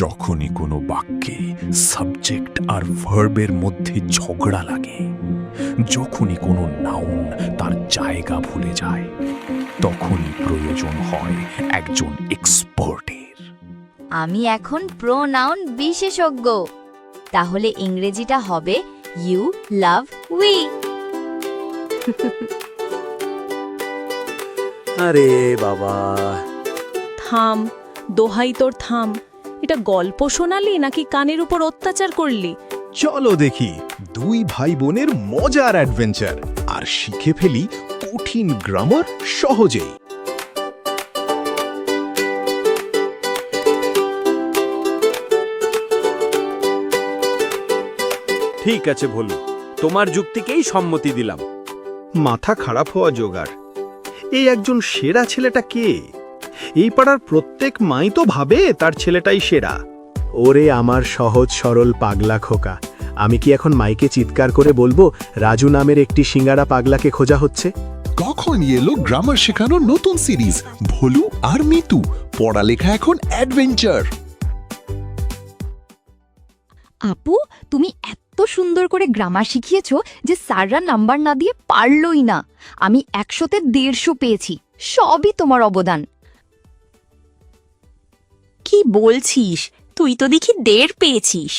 যখনই কোনো বাক্যে সাবজেক্ট আর ভার্বের মধ্যে ঝগড়া লাগে, যখনই কোনো নাউন তার জায়গা ভুলে যায়, তখনই প্রয়োজন হয় একজন এক্সপার্টের। আমি এখন প্রোনাউন বিশেষজ্ঞ। তাহলে ইংরেজিটা হবে ইউ লাভ উই। আরে বাবা, থাম, দোহাই তোর থাম। এটা গল্প শোনালি নাকি কানের উপর অত্যাচার করলি? চলো দেখি দুই ভাই বোনের মজার অ্যাডভেঞ্চার, আর শিখে ফেলি কঠিন গ্রামার সহজেই। ঠিক আছে ভোলু, তোমার যুক্তিকেই সম্মতি দিলাম। মাথা খারাপ হওয়া জোগাড়। এই একজন সেরা ছেলেটা কে? এই পাড়ার প্রত্যেক মাই তো ভাবে তার ছেলেটাই সেরা। ওরে আমার সহজ সরল পাগলা খোকা, আমি কি এখন মাইকে চিৎকার করে বলবো রাজু নামের একটি সিঙ্গারা পাগলাকে খোঁজা হচ্ছে? কখন এলো গ্রামার শেখানোর নতুন সিরিজ ভোলু আর মিতু, পড়ালেখা এখন অ্যাডভেঞ্চার। আপু, তুমি এত সুন্দর করে গ্রামার শিখিয়েছো যে স্যাররা নাম্বার না দিয়ে পারলই না। আমি 100-তে 150 পেয়েছি। সবই তোমার অবদান। কি বলছিস? তুই তো দেখি 1.5 পেয়েছিস।